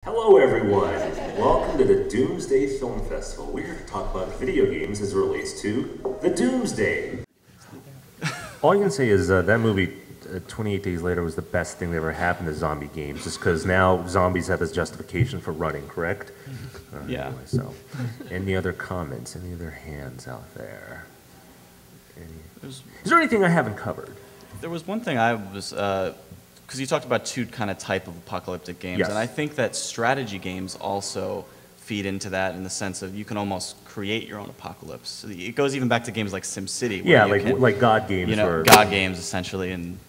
Hello everyone! Welcome to the Doomsday Film Festival. We're here to talk about video games as it relates to the Doomsday. All you can say is that movie, 28 Days Later, was the best thing that ever happened to zombie games, just because now zombies have this justification for running, correct? Yeah. Anyway, so, any other comments? Any other hands out there? Is there anything I haven't covered? There was one thing I was, because you talked about two kind of type of apocalyptic games, Yes. and I think that strategy games also feed into that in the sense of you can almost create your own apocalypse. So it goes even back to games like SimCity. Yeah, like God games. You know, God games essentially, and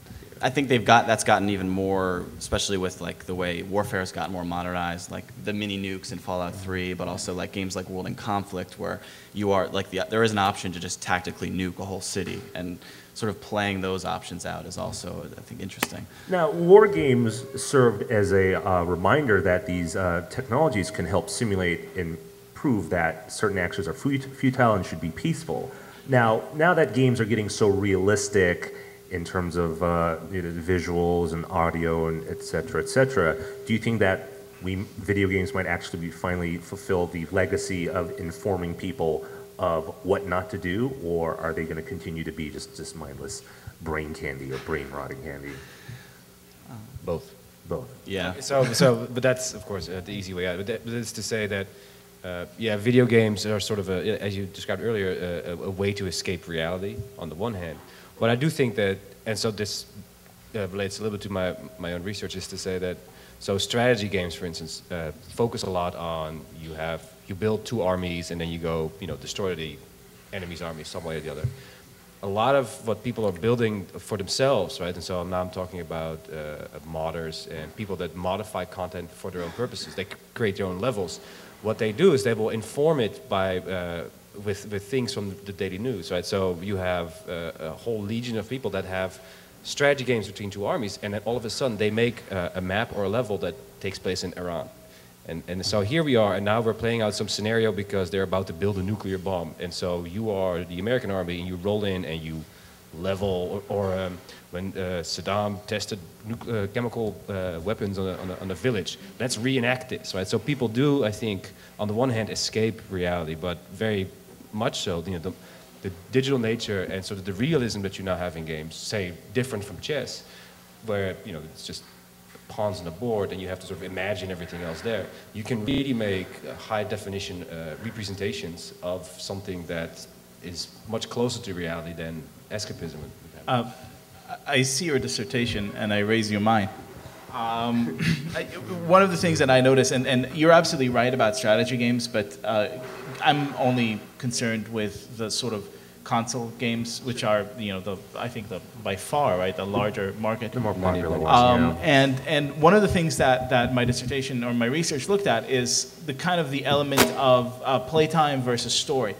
I think that's gotten even more, especially with like the way warfare has gotten more modernized, like the mini nukes in Fallout 3, but also like games like World in Conflict, where you are like there is an option to just tactically nuke a whole city, and sort of playing those options out is also, I think, interesting. Now, war games served as a reminder that these technologies can help simulate and prove that certain actions are futile and should be peaceful. Now that games are getting so realistic in terms of visuals and audio and et cetera, do you think that video games might actually finally fulfill the legacy of informing people of what not to do, or are they going to continue to be just mindless brain candy or brain rotting candy? Both. Yeah. But that's of course the easy way out. But that is to say that, video games are sort of as you described earlier, a way to escape reality on the one hand. But I do think that, and so this relates a little bit to my own research, is to say that, so strategy games, for instance, focus a lot on you build two armies and then you go, destroy the enemy's army some way or the other. A lot of what people are building for themselves, right? And so now I'm talking about modders and people that modify content for their own purposes. They create their own levels. What they do is they will inform it by with things from the daily news, right? So you have a whole legion of people that have strategy games between two armies, and then all of a sudden they make a map or a level that takes place in Iran. And so here we are, and now we're playing out some scenario because they're about to build a nuclear bomb. And so you are the American army, and you roll in and you level, or when Saddam tested chemical weapons on a village, let's reenact this, right? So people do, I think, on the one hand, escape reality, but very much so, the digital nature and sort of the realism that you now have in games, say, different from chess, where, it's just pawns on the board and you have to sort of imagine everything else there. You can really make high definition representations of something that is much closer to reality than escapism. I see your dissertation and I raise your mind. One of the things that I notice, and you're absolutely right about strategy games, but I'm only concerned with the sort of console games, which are, I think by far, right, the larger market. The more popular ones, And one of the things that my dissertation or my research looked at is the element of playtime versus story.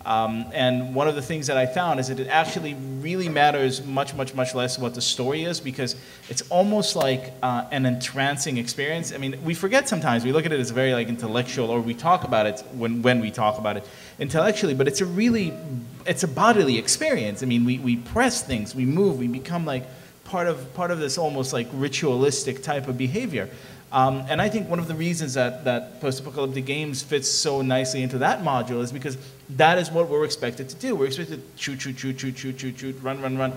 And one of the things that I found is that it actually really matters much less what the story is, because it's almost like an entrancing experience. I mean, we forget sometimes, we look at it as very intellectual, or we talk about it when we talk about it intellectually, but it's a bodily experience. I mean, we press things, we move, we become part of this almost ritualistic type of behavior. And I think one of the reasons that post-apocalyptic games fits so nicely into that module is because that is what we're expected to do. We're expected to shoot, run.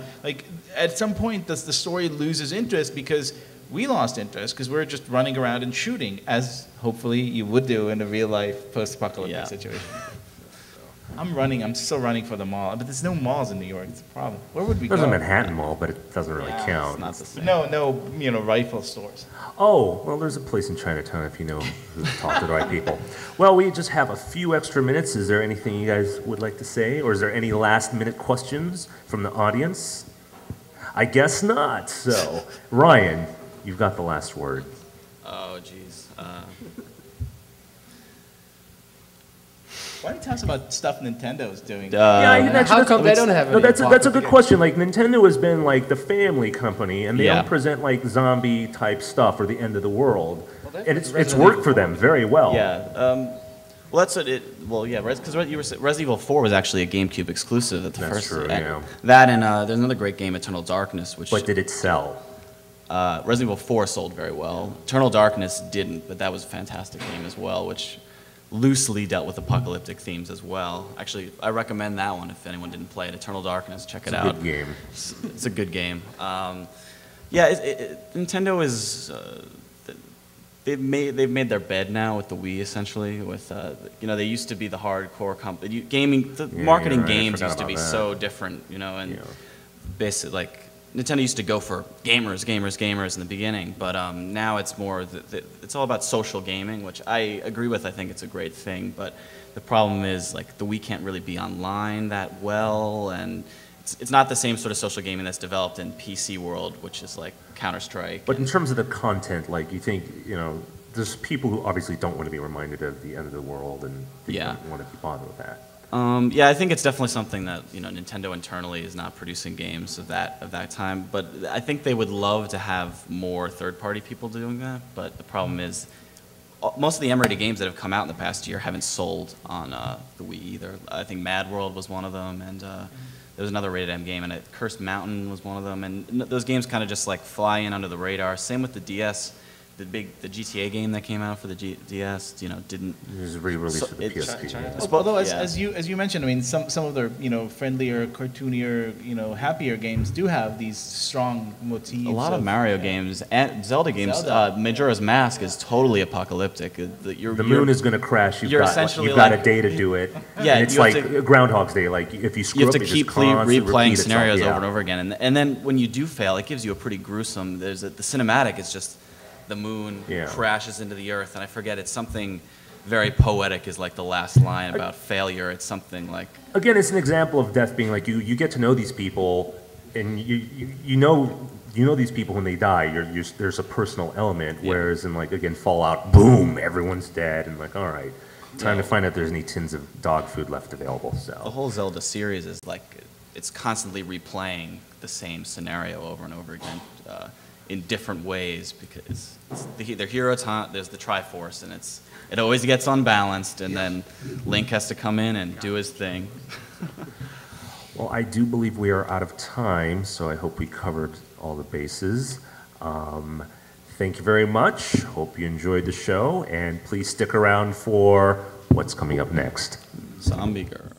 At some point, the story loses interest because we lost interest, because we're just running around and shooting, as hopefully you would do in a real-life post-apocalyptic situation. I'm still running for the mall, but there's no malls in New York. It's a problem. Where would we go? There's a Manhattan Mall, but it doesn't really count. It's not the same. No, rifle stores. Oh, well, there's a place in Chinatown if you know who to talk to the right people. Well, we just have a few extra minutes. Is there anything you guys would like to say, or is there any last-minute questions from the audience? I guess not. So, Ryan, you've got the last word. Oh, geez. Why don't you tell us about stuff Nintendo's doing? How come they don't have any? No, that's a good question. Nintendo has been the family company, and they don't present zombie type stuff or the end of the world, and it's worked for them very well. Yeah. Well, that's what it. Well, yeah, because Resident Evil 4 was actually a GameCube exclusive at the That's first. true. Yeah. That and there's another great game, Eternal Darkness, which. But did it sell? Resident Evil 4 sold very well. Eternal Darkness didn't, but that was a fantastic game as well, which loosely dealt with apocalyptic themes as well. Actually, I recommend that one if anyone didn't play it. Eternal Darkness, check it out. It's a good game. It's a good game. Yeah, Nintendo is they've made their bed now with the Wii essentially. With they used to be the hardcore company. Gaming, the marketing you're right. I games forgot used to about be that. so different, and basically like Nintendo used to go for gamers in the beginning, but now it's more it's all about social gaming, which I agree with. I think it's a great thing, but the problem is like the Wii can't really be online that well, and it's not the same sort of social gaming that's developed in PC world, which is like Counter-Strike. But in terms of the content, like you think, there's people who obviously don't want to be reminded of the end of the world, and they don't want to be bothered with that. Yeah, I think it's definitely something that Nintendo internally is not producing games of that time. But I think they would love to have more third-party people doing that. But the problem is, most of the M-rated games that have come out in the past year haven't sold on the Wii either. I think Mad World was one of them, and there was another rated M game, and Cursed Mountain was one of them. And those games kind of just like fly in under the radar. Same with the DS. The GTA game that came out for the DS, didn't. It was re-released for the PSP. Although, as you mentioned, I mean, some of their friendlier, cartoonier, happier games do have these strong motifs. A lot of Mario games and Zelda games. Majora's Mask is totally apocalyptic. The moon is going to crash. You've got like, a day to do it. Yeah, and it's like Groundhog's Day. Like if you screw you have up, to it keep just constantly replaying scenarios itself. over and over again, and then when you do fail, it gives you a pretty gruesome. The cinematic is just. The moon crashes into the earth, and I forget, it's something very poetic is like the last line about failure. It's something like... Again, it's an example of death being like you get to know these people, and you know these people when they die. There's a personal element, whereas in like, again, Fallout, boom, everyone's dead, and like, all right, time to find out if there's any tins of dog food left available. So the whole Zelda series is like, it's constantly replaying the same scenario over and over again. In different ways, because their hero there's the Triforce, and it always gets unbalanced, and then Link has to come in and do his thing. Well, I do believe we are out of time, so I hope we covered all the bases. Thank you very much. Hope you enjoyed the show, and please stick around for what's coming up next. Zombie Girl.